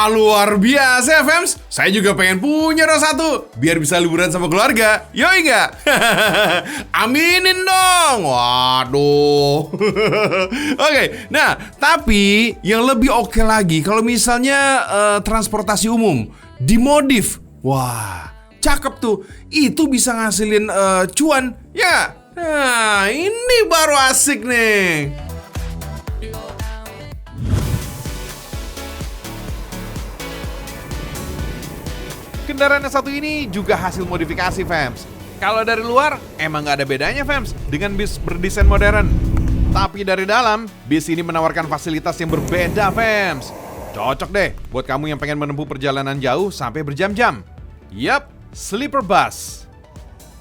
Luar biasa ya, Fems. Saya juga pengen punya satu, biar bisa liburan sama keluarga. Yoi nggak? Aminin dong. Waduh. Oke, nah tapi yang lebih oke lagi kalau misalnya transportasi umum dimodif. Wah, cakep tuh. Itu bisa ngasilin cuan, ya. Nah, ini baru asik nih. Kendaraan yang satu ini juga hasil modifikasi, Fems. Kalau dari luar, emang gak ada bedanya, Fems, dengan bis berdesain modern. Tapi dari dalam, bis ini menawarkan fasilitas yang berbeda, Fems. Cocok deh buat kamu yang pengen menempuh perjalanan jauh sampai berjam-jam. Yap, sleeper bus.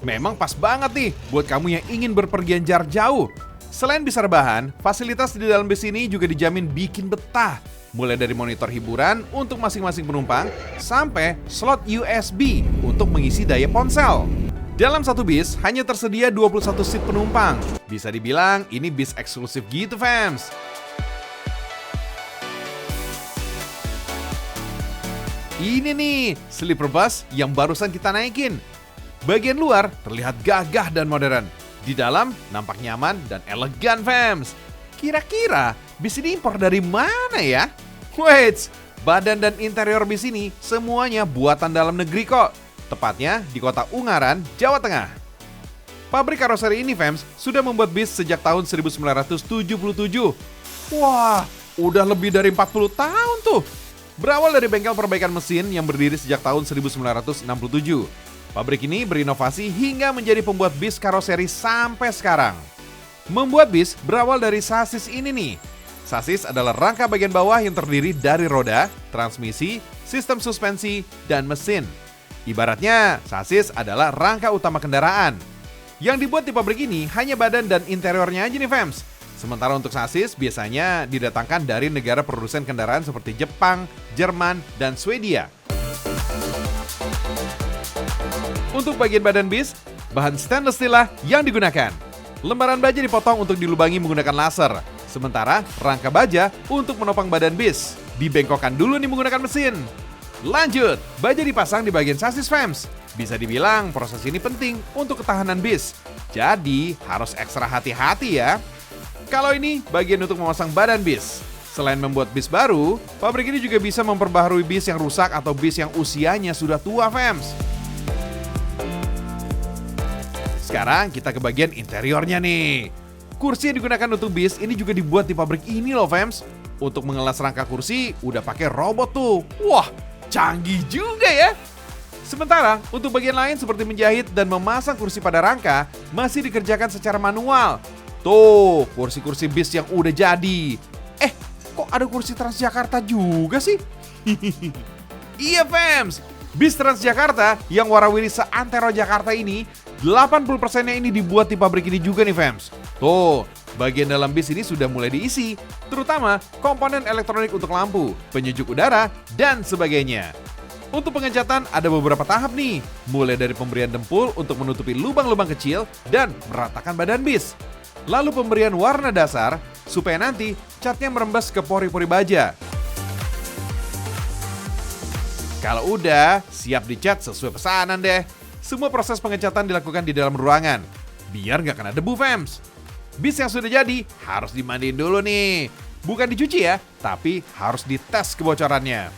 Memang pas banget nih buat kamu yang ingin berpergian jarak jauh. Selain bisa rebahan, fasilitas di dalam bis ini juga dijamin bikin betah. Mulai dari monitor hiburan untuk masing-masing penumpang, sampai slot USB untuk mengisi daya ponsel. Dalam satu bis, hanya tersedia 21 seat penumpang. Bisa dibilang ini bis eksklusif gitu, Fems. Ini nih, sleeper bus yang barusan kita naikin. Bagian luar terlihat gagah dan modern. Di dalam nampak nyaman dan elegan, Fems. Kira-kira bis ini impor dari mana ya? Wait, badan dan interior bis ini semuanya buatan dalam negeri kok. Tepatnya di kota Ungaran, Jawa Tengah. Pabrik karoseri ini, Fems, sudah membuat bis sejak tahun 1977. Wah, udah lebih dari 40 tahun tuh. Berawal dari bengkel perbaikan mesin yang berdiri sejak tahun 1967. Pabrik ini berinovasi hingga menjadi pembuat bis karoseri sampai sekarang. Membuat bis berawal dari sasis ini nih. Sasis adalah rangka bagian bawah yang terdiri dari roda, transmisi, sistem suspensi, dan mesin. Ibaratnya, sasis adalah rangka utama kendaraan. Yang dibuat di pabrik ini hanya badan dan interiornya aja nih, Fems. Sementara untuk sasis biasanya didatangkan dari negara produsen kendaraan seperti Jepang, Jerman, dan Swedia. Untuk bagian badan bis, bahan stainless steel lah yang digunakan. Lembaran baja dipotong untuk dilubangi menggunakan laser. Sementara rangka baja untuk menopang badan bis dibengkokkan dulu nih menggunakan mesin. Lanjut, baja dipasang di bagian sasis, Fems. Bisa dibilang proses ini penting untuk ketahanan bis. Jadi harus ekstra hati-hati ya. Kalau ini bagian untuk memasang badan bis. Selain membuat bis baru, pabrik ini juga bisa memperbaharui bis yang rusak atau bis yang usianya sudah tua, Fems. Sekarang kita ke bagian interiornya nih. Kursi yang digunakan untuk bis ini juga dibuat di pabrik ini loh, Fems. Untuk mengelas rangka kursi udah pakai robot tuh. Wah, canggih juga ya. Sementara untuk bagian lain seperti menjahit dan memasang kursi pada rangka masih dikerjakan secara manual. Tuh, kursi-kursi bis yang udah jadi. Kok ada kursi Transjakarta juga sih? Iya, Fems. Bis Transjakarta yang warawiri seantero Jakarta ini 80%-nya ini dibuat di pabrik ini juga nih, Fems. Tuh, bagian dalam bis ini sudah mulai diisi, terutama komponen elektronik untuk lampu, penyejuk udara, dan sebagainya. Untuk pengecatan ada beberapa tahap nih, mulai dari pemberian dempul untuk menutupi lubang-lubang kecil dan meratakan badan bis. Lalu pemberian warna dasar, supaya nanti catnya merembes ke pori-pori baja. Kalau udah, siap dicat sesuai pesanan deh. Semua proses pengecatan dilakukan di dalam ruangan, biar nggak kena debu, Fems. Bis yang sudah jadi harus dimandiin dulu nih. Bukan dicuci ya, tapi harus dites kebocorannya.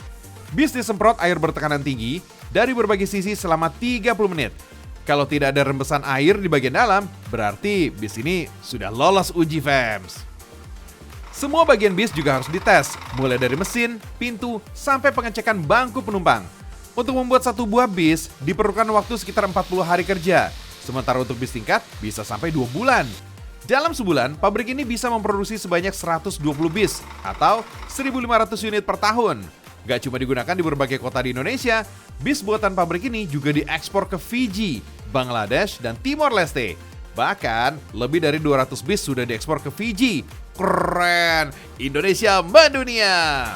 Bis disemprot air bertekanan tinggi dari berbagai sisi selama 30 menit. Kalau tidak ada rembesan air di bagian dalam, berarti bis ini sudah lolos uji, Fems. Semua bagian bis juga harus dites, mulai dari mesin, pintu, sampai pengecekan bangku penumpang. Untuk membuat satu buah bis, diperlukan waktu sekitar 40 hari kerja. Sementara untuk bis tingkat, bisa sampai 2 bulan. Dalam sebulan, pabrik ini bisa memproduksi sebanyak 120 bis, atau 1.500 unit per tahun. Gak cuma digunakan di berbagai kota di Indonesia, bis buatan pabrik ini juga diekspor ke Fiji, Bangladesh, dan Timor Leste. Bahkan, lebih dari 200 bis sudah diekspor ke Fiji. Keren! Indonesia mendunia!